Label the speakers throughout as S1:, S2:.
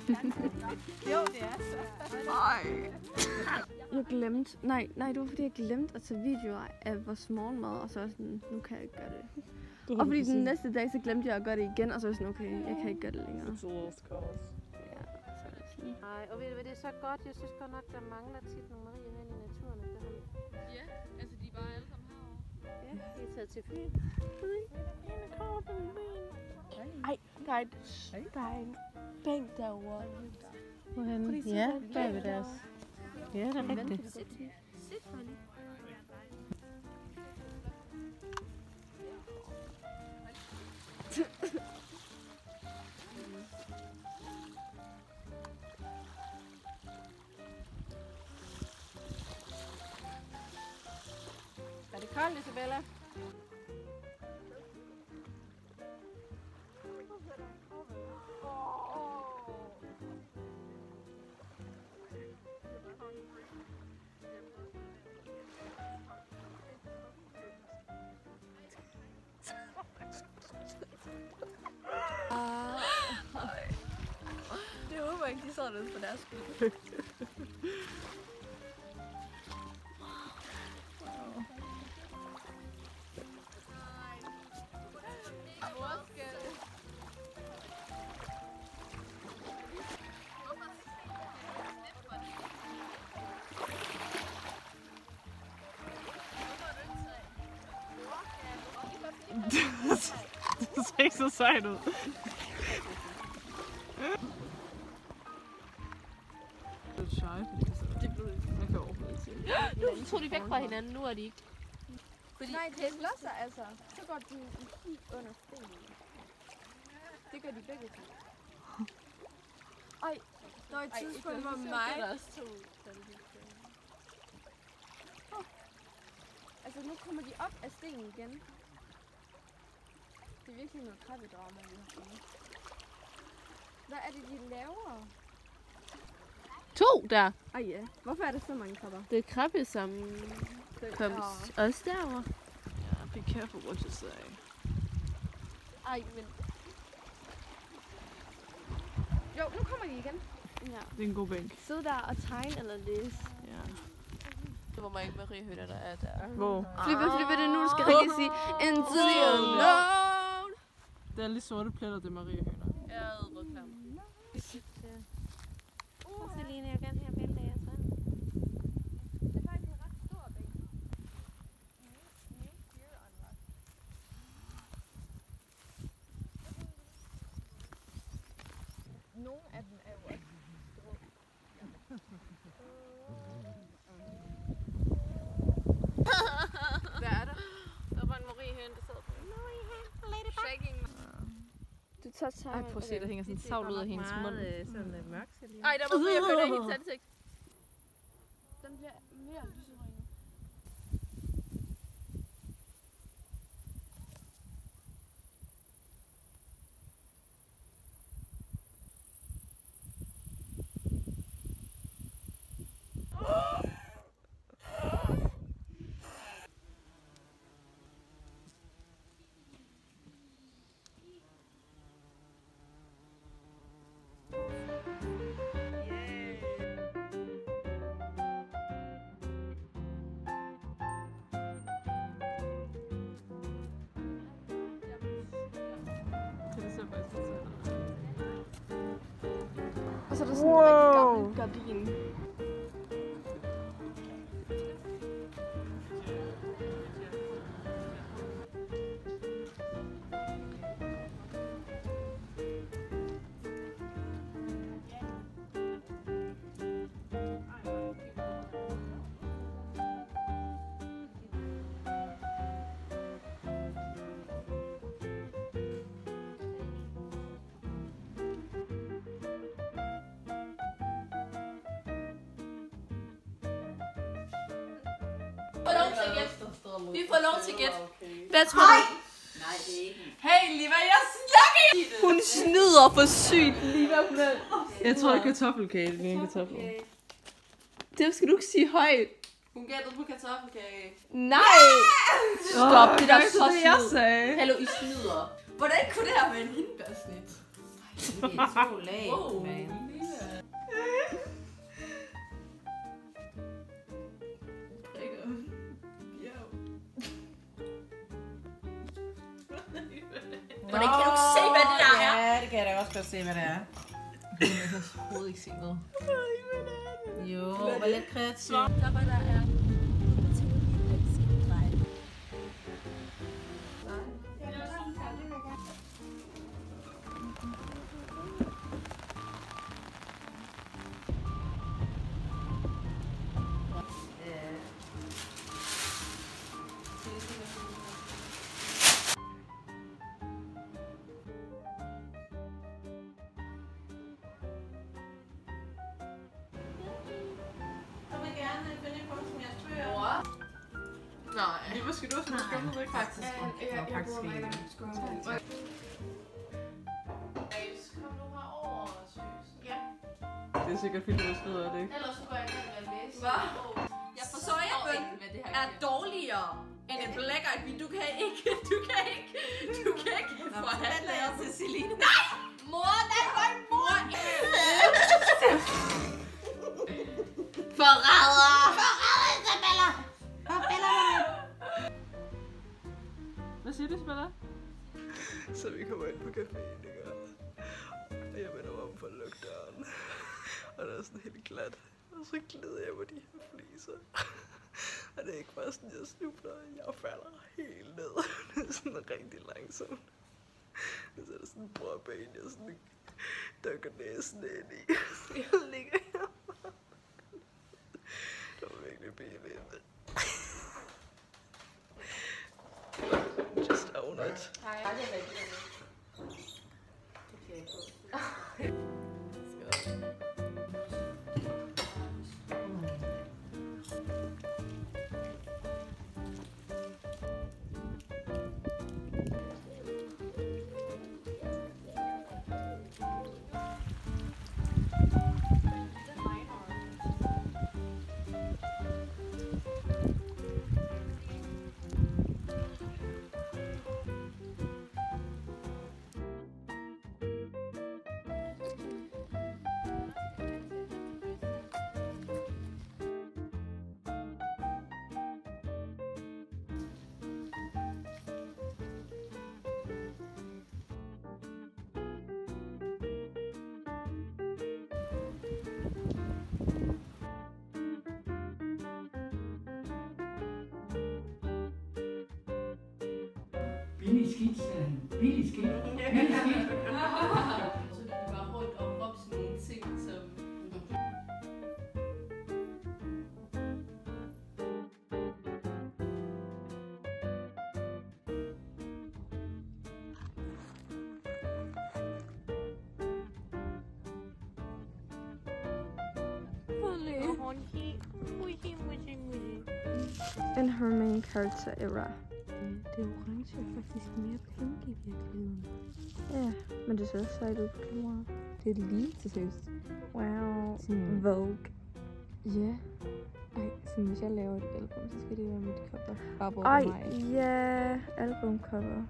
S1: Jo, det er så.
S2: Ej. Jeg glemte, nej, det var fordi jeg glemte at tage videoer af vores morgenmad, og så var sådan, nu kan jeg ikke gøre det. Og fordi den næste dag, så glemte jeg at gøre det igen, og så var jeg sådan, okay, jeg kan ikke gøre det længere. Ja, så er det sådan.
S1: Nej, og ved du hvad, det er så godt. Jeg synes godt nok, der mangler tit nogle Marie hen i naturen efterhånden.
S3: Ja, altså de er bare alle sammen herovre.
S1: Ja, de er taget til Fyn.
S2: Ej, der er en bænk derovre.
S1: Hvorhenne? Ja, bagved deres. Ja, det er rigtigt.
S3: Sit for lige.
S1: Er det koldt, Isabella?
S2: Det håber ikke, de sådan ud på deres skyld.
S1: Det ser ikke så sejt ud. Det er shy, fordi man kan overhovedet ikke se.
S3: Nu tog de væk fra hinanden, nu er de ikke.
S2: Fordi nej, det slåsser altså. Så går de i under stenen. Det gør de begge to. Ej, der var et tidspunkt, hvor mig... Altså, nu kommer de op af stenen igen. Det er virkelig noget krabbedrama, vi har fundet. Hvad er det, de laver?
S3: 2 der.
S2: Ej ja, hvorfor er der så mange krabber?
S3: Det er krabbe, som kom også derover.
S1: Yeah, be careful what you say.
S3: Ej, men...
S2: Jo, nu kommer de igen.
S3: Ja.
S1: Det er en god bænk.
S2: Sid der og tegne eller læse.
S1: Ja.
S3: Det var mig ikke Mariehøtter, der er der.
S1: Hvor?
S2: Flippe, det er nu, du skal rigtig sige. Into the unknown.
S1: Det er lige sorte pletter, det er Mariehøner.
S3: Jeg er rødklam.
S2: Celine, jeg vil gerne have billeder af jer sådan. Det er faktisk en ret stor bænk. Nogle af dem er jo også strå.
S3: Hvad er der? Der var en Mariehøne, der sad på. Shaking.
S2: Du tager tegn.
S1: Ej, prøv at se, der hænger sådan en savl ud af hendes mund.
S4: Sådan mørk, Celine.
S3: Ej, der var Mariehøner i hendes ansigt.
S2: Den bliver mere lyserød nu. Og så er der sådan en rigtig gammel gardin.
S3: Vi får lov til gæt. Hvad tror du?
S4: Nej, det er ikke.
S3: Hey, Liva, jeg snakker i det. Hun snyder for sygt, Liva.
S1: Jeg tror, det er kartoffelkage. Det er en kartoffelkage.
S3: Det skal du ikke sige højt.
S4: Hun gættede på kartoffelkage.
S3: Nej! Stop, det der er så
S1: det, jeg
S3: snyd.
S1: sagde.
S3: Hallo, I snyder.
S4: Hvordan kunne det her være en hindbærsnit? Det er 2 lag, man.
S3: Hvordan kan du ikke se, hvad det der er?
S4: Ja, det kan jeg da også godt se, hvad det er. Jeg kan overhovedet ikke se noget. Jo, hvor lidt kreativt.
S3: Der var der er.
S1: Nej. Hvor skal du også skummet væk?
S4: Faktisk ikke. Jeg faktisk ikke.
S3: Kom du herover, Søs. Ja.
S1: Det er sikkert fint, du skriver det, ikke?
S3: Ellers så går jeg ind og læse. Hvad? Jeg forstår ikke, hvad det her er dårligere end en Black Eyed Peas. Du kan ikke forhandle jer til Celine. Nej! Mor, den var ikke mor! Forræder! Forræder, Isabella!
S1: Hvad siger du, Isabella?
S5: Så vi kommer ind på caféen, ikke? Og jeg vender mig om for at lukke døren. Og der er sådan helt glat. Og så glider jeg på de her fliser. Og det er ikke bare sådan, jeg snubler. Jeg falder helt ned. Det er sådan rigtig langsomt. Og så er der sådan en bordben, jeg sådan dykker næsen ind i. Så jeg ligger her. Det var virkelig pinligt. Just own it.
S6: Billig skidt, sagde han. Billig skidt. Billig skidt.
S3: Så kan du bare rundt og råbe sådan nogle ting, som...
S2: And her main character, Era.
S7: Det orange er faktisk mere pink i virkeligheden.
S2: Ja, men det ser også sejt ud på kameraet.
S7: Det er lige til seriøst.
S2: Wow.
S7: Sådan,
S2: Vogue.
S7: ja. Ej, sådan hvis jeg laver et album, så skal det være mit cover. Bare på
S2: Ej,
S7: mig.
S2: ja. Albumcover.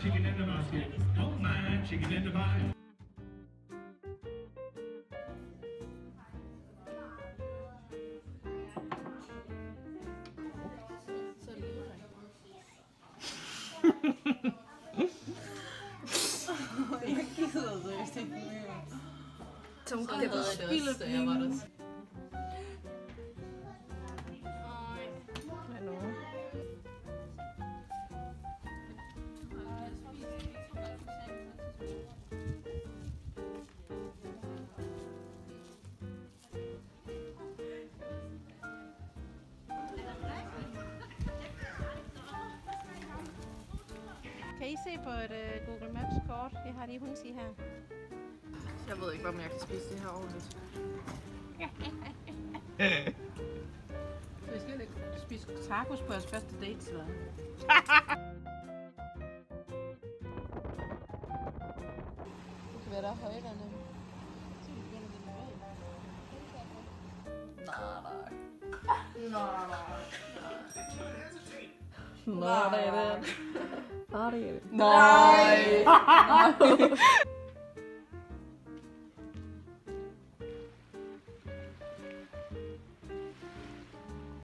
S6: Chicken in the basket. Don't mind chicken in the basket.
S4: Jeg gider seriøst ikke mere.
S2: Som
S3: det ved jeg det også, da jeg var der.
S1: Kan I se på et Google Maps kort? Jeg har lige hunds i her.
S2: Jeg ved ikke, om jeg kan spise det her ordentligt.
S4: Så I skal ikke spise tacos på jeres første date, eller?
S2: Det kan være, der er højderne.
S7: Nej, det er det. Nej, det er det.
S2: Nej!